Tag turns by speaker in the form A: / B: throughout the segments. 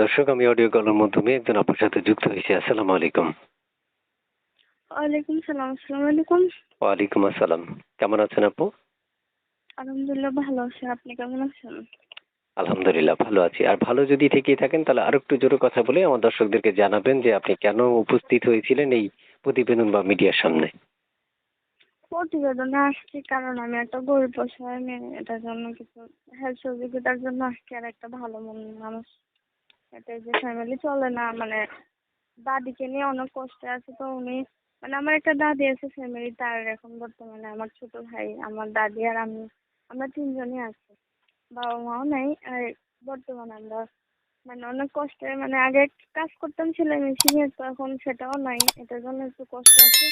A: দর্শক, আমি অডিও কলের মাধ্যমে একজন আপনার সাথে যুক্ত হয়েছি। আসসালামু আলাইকুম।
B: ওয়ালাইকুম সালাম। আসসালামু আলাইকুম।
A: ওয়ালাইকুম আসসালাম। কেমন আছেন আপু?
B: আলহামদুলিল্লাহ ভালো আছি। আপনি কেমন আছেন?
A: আলহামদুলিল্লাহ ভালো আছি। আর ভালো যদি থেকেই থাকেন তাহলে আরেকটু জোরে কথা বলে আমার দর্শকদেরকে জানাবেন যে আপনি কেন উপস্থিত হয়েছিলেন এই প্রতিবেদন বা মিডিয়ার সামনে।
B: প্রতিবেদনে আসছি কারণ আমি একটা গরিব অসহায় মেয়ে। এটার জন্য কিছু হেল্প সহযোগিতার জন্য আসছি। আর একটা ভালো মনের মানুষ। এটাই যে ফ্যামিলি চলে না, মানে দাদিকে নিয়ে অনেক কষ্টে আছে। তো উনি মানে আমার একটা দাদি আছে ফ্যামিলি, তার এখন বর্তমানে আমার ছোট ভাই, আমার দাদি আর আমি, আমরা তিনজনই আছি। বাবা মাও নাই। আর বর্তমানে আমরা মানে অনেক কষ্টে, মানে আগে কাজ করতাম সেলাই মেশিনে, তো এখন সেটাও নাই। এটার জন্য একটু কষ্ট আছে।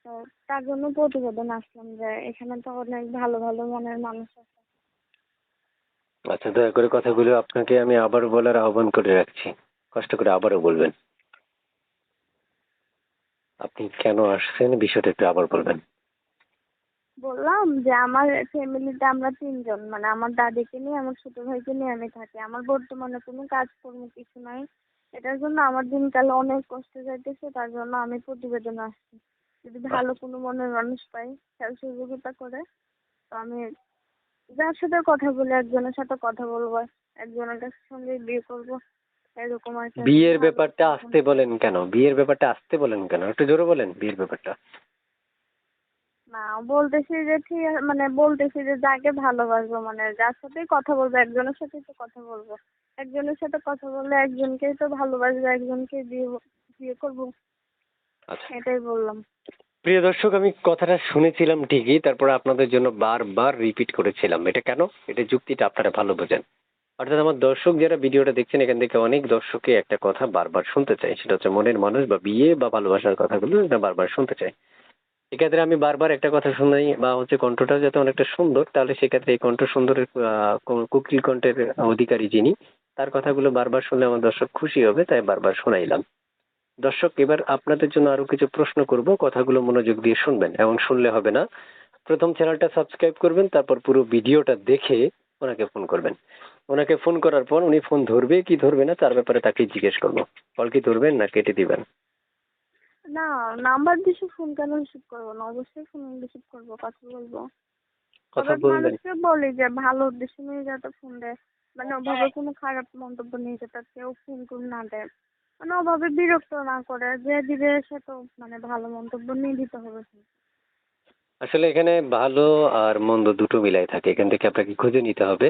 B: তো তার জন্য প্রতিবেদন আসলাম যে এখানে তো অনেক ভালো ভালো মনের মানুষ আছে।
A: আচ্ছা, দয়া করে কথাগুলো আপনাকে আমি আবারও বলার আহ্বান করে রাখছি। কষ্ট করে আবারও বলবেন। আপনি কেন আসছেন বিষয়টা একটু আবার বলবেন।
B: বললাম যে আমার ফ্যামিলিতে আমরা তিনজন, মানে আমার দাদিকে নিয়ে, আমার ছোট ভাইকে নিয়ে আমি থাকি। আমার বর্তমানে কোনো কাজকর্ম কিছু নাই। এটার জন্য আমার দিনকাল অনেক কষ্ট যাইতেছে। তার জন্য আমি প্রতিবেদন আসছি। যদি ভালো কোনো মনের মানুষ পাই, হেল্প সহযোগিতা করে, তো আমি যার সাথে কথা বলে একজনের সাথে কথা বলবো, একজনের কাছে সঙ্গে বিয়ে করবো, এরকম আর কি।
A: বিয়ের
B: ভালো
A: ব্যাপারটা আসতে বলেন কেন? বিয়ের ব্যাপারটা আসতে বলেন কেন? একটু জোরে বলেন বিয়ের ব্যাপারটা।
B: না, বলতেছি যে ঠিক আছে, মানে বলতেছি যে যাকে ভালোবাসবো, মানে যার সাথেই কথা বলবো, একজনের সাথেই তো কথা বলবো। একজনের সাথে কথা বললে একজনকেই তো ভালোবাসবো, একজনকে বিয়ে করবো।
A: আচ্ছা,
B: এটাই বললাম।
A: প্রিয় দর্শক, আমি কথাটা শুনেছিলাম ঠিকই, তারপরে আপনাদের জন্য বারবার রিপিট করেছিলাম। এটা কেন? এটা যুক্তিটা আপনারা ভালো বোঝেন। অর্থাৎ আমার দর্শক যারা ভিডিওটা দেখছেন, এখান থেকে অনেক দর্শকই একটা কথা বারবার শুনতে চায়, সেটা হচ্ছে মনের মানুষ বা বিয়ে বা ভালোবাসার কথাগুলো এটা বারবার শুনতে চায়। এক্ষেত্রে আমি বারবার একটা কথা শুনাই বা হচ্ছে কণ্ঠটা যাতে অনেকটা সুন্দর, তাহলে সেক্ষেত্রে এই কণ্ঠ সুন্দরের কোকিল কণ্ঠের অধিকারী যিনি, তার কথাগুলো বারবার শুনলে আমার দর্শক খুশি হবে, তাই বারবার শোনাইলাম। দর্শক, এবার আপনাদের জন্য আরো কিছু প্রশ্ন করব, কথাগুলো মনোযোগ দিয়ে শুনবেন এবং শুনলে হবে না। প্রথম চ্যানেলটা সাবস্ক্রাইব করবেন, তারপর পুরো ভিডিওটা দেখে ওনাকে ফোন করবেন। ওনাকে ফোন করার পর উনি ফোন ধরবে কি ধরবে না তার ব্যাপারে তাকে জিজ্ঞেস করবো। কল কি ধরবেন না কেটে দিবেন?
B: না, নাম্বার দিছে, ফোন কেন রিসিভ করবো না? অবশ্যই ফোন রিসিভ করবো, কথা বলবো।
A: কথা
B: তবে
A: বলবেন।
B: মানুষকে বলি যে ভালো উদ্দেশ্য নিয়ে যাতে ফোন দেয়, মানে ওভাবে কোনো খারাপ মন্তব্য নিয়ে যাতে কেউ ফোন টোন না দেয়, মানে ওভাবে বিরক্ত না করে। যে দিবে সে তো মানে ভালো মন্তব্য নিয়ে দিতে হবে।
A: আসলে এখানে ভালো আর মন্দ দুটো মিলাই থাকে, এখান থেকে আপনাকে খুঁজে নিতে হবে।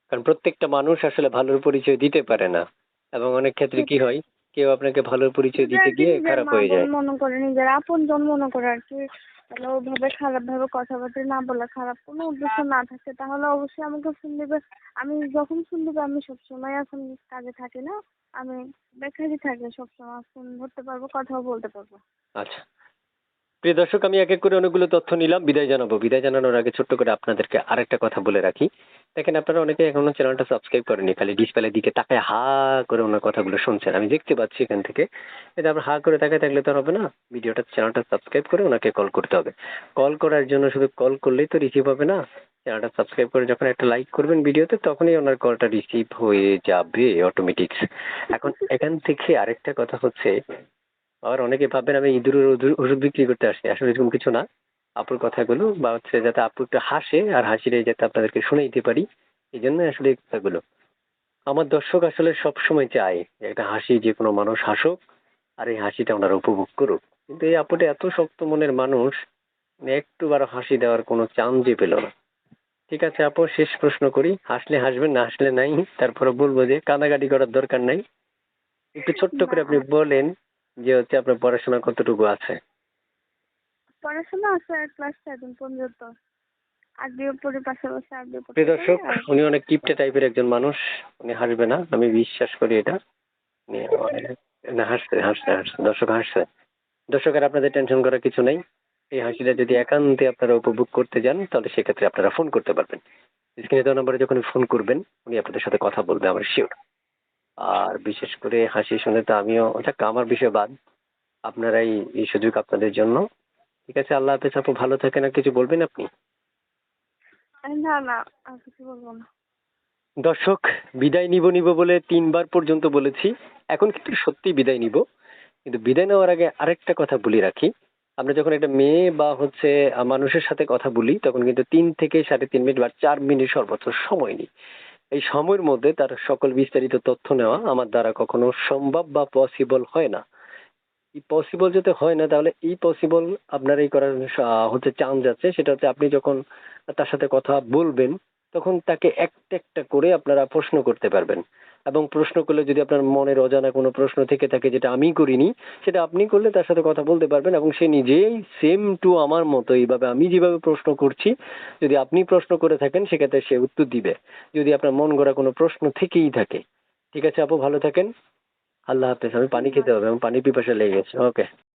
A: কারণ প্রত্যেকটা মানুষ আসলে ভালোর পরিচয় দিতে পারে না, এবং অনেক ক্ষেত্রে কি
B: সেটাই।
A: হয়, কেউ আপনাকে ভালোর পরিচয়
B: যে
A: দিতে
B: আর কি
A: গিয়ে
B: নিজের
A: খারাপ
B: মা
A: হয়ে
B: বোন
A: যায়।
B: মনে করে, নিজের আপন জন মনে করে আর কি। তাহলে ওভাবে খারাপ ভাবে কথাবার্তা না বলে, খারাপ কোনো উদ্দেশ্য না থাকে, তাহলে অবশ্যই আমাকে ফোন দিবে। আমি যখন ফোন দিবে, আমি সবসময় এখন কাজে থাকি না, আমি বেকারই থাকি, সবসময় ফোন ধরতে পারবো, কথাও বলতে পারবো।
A: আচ্ছা, প্রিয় দর্শক, আমি এক এক করে অনেকগুলো তথ্য নিলাম, বিদায় জানাবো। বিদায় জানানোর আগে ছোট্ট করে আপনাদেরকে আরেকটা কথা বলে রাখি। দেখেন, আপনারা অনেকে এখনো চ্যানেলটা সাবস্ক্রাইব করেনি, খালি ডিসপ্লের দিকে তাকায় হা করে ওনার কথাগুলো শুনছেন, আমি দেখতে পাচ্ছি এখান থেকে। এটা আপনার হা করে তাকায় থাকলে তো আর হবে না। ভিডিওটা চ্যানেলটা সাবস্ক্রাইব করে ওনাকে কল করতে হবে। কল করার জন্য শুধু কল করলেই তো রিসিভ হবে না। চ্যানেলটা সাবস্ক্রাইব করে যখন একটা লাইক করবেন ভিডিওতে, তখনই ওনার কলটা রিসিভ হয়ে যাবে অটোমেটিক। এখন এখান থেকে আরেকটা কথা হচ্ছে, আর অনেকে ভাববেন আমি ইঁদুরের ওষুধ বিক্রি করতে আসি, আসলে এরকম কিছু না। আপুর কথাগুলো বা হচ্ছে যাতে আপু একটু হাসে, আর হাসিলে যাতে আপনাদেরকে শুনে দিতে পারি, এই জন্য আসলে এই কথাগুলো। আমার দর্শক আসলে সব সময় চায় যে একটা হাসি, যে কোনো মানুষ হাসুক আর এই হাসিটা ওনারা উপভোগ করুক। কিন্তু এই আপুটা এত শক্ত মনের মানুষ, মানে একটু বারো হাসি দেওয়ার কোনো চান্সই পেল না। ঠিক আছে আপু, শেষ প্রশ্ন করি, হাসলে হাসবেন না হাসলে নাই, তারপরে বলবো যে কানাকাটি করার দরকার নাই। একটু ছোট্ট
B: না,
A: করে আপনি বলেন যে হচ্ছে আপনার পড়াশোনা কতটুকু আছে।
B: পড়াশোনা আছে ক্লাস 7 পর্যন্ত। আরবিও পড়ি, পাশাপাশি আরবিও
A: প্রিয়
B: পড়তে পারি।
A: দর্শক,
B: আর
A: উনি অনেক কিপটে টাইপের একজন মানুষ। উনি হাসবে না, আমি বিশ্বাস করি এটা। উনি না, হাসছে হাসছে হাসছে, দর্শক হাসছে। দর্শকের আপনাদের টেনশন করার কিছু নেই। এই হাসিটা যদি একান্তে আপনারা উপভোগ করতে যান, তাহলে সেক্ষেত্রে আপনারা ফোন করতে পারবেন। স্ক্রিনে দেওয়া নম্বরে যখন ফোন করবেন, উনি আপনাদের সাথে কথা বলবে, আমার শিওর। আর বিশেষ করে হাসি শুনে তো আমিও, যাক আমার বিষয় বাদ, আপনারাই এই সুযোগ আপনাদের জন্য। ঠিক আছে, আল্লাহ হাফেজ আপু, ভালো থাকেন। আর কিছু বলবেন আপনি?
B: না, না, আর কিছু বলবো না।
A: দর্শক, বিদায় নিব নিব বলে 3 বার পর্যন্ত বলেছি। এখন কিন্তু সত্যি বিদায় নিব। কিন্তু বিদায় নেওয়ার আগে আরেকটা কথা বলে রাখি। আমরা যখন একটা মেয়ে বা হচ্ছে মানুষের সাথে কথা বলি তখন কিন্তু 3 থেকে 3.5 মিনিট বা 4 মিনিট সর্বোচ্চ সময় নিই। এই সময়ের মধ্যে তার সকল বিস্তারিত তথ্য নেওয়া আমার দ্বারা কখনো সম্ভব বা পসিবল হয় না। এই পসিবল যাতে হয় না তাহলে এই পসিবল আপনার এই করার হচ্ছে চান্স আছে, সেটা হচ্ছে আপনি যখন তার সাথে কথা বলবেন তখন তাকে একটা একটা করে আপনারা প্রশ্ন করতে পারবেন, এবং প্রশ্ন করলে যদি আপনার মনের অজানা কোনো প্রশ্ন থেকে থাকে যেটা আমি করিনি সেটা আপনি করলে তার সাথে কথা বলতে পারবেন, এবং সে নিজেই সেম টু আমার মতো এইভাবে আমি যেভাবে প্রশ্ন করছি যদি আপনি প্রশ্ন করে থাকেন সেক্ষেত্রে সে উত্তর দিবে, যদি আপনার মন গড়া কোনো প্রশ্ন থেকেই থাকে। ঠিক আছে আপু, ভালো থাকেন। আল্লাহ হাফেজ। আমি পানি খেতে হবে, আমার পানির পিপাসা লেগে গেছে। ওকে।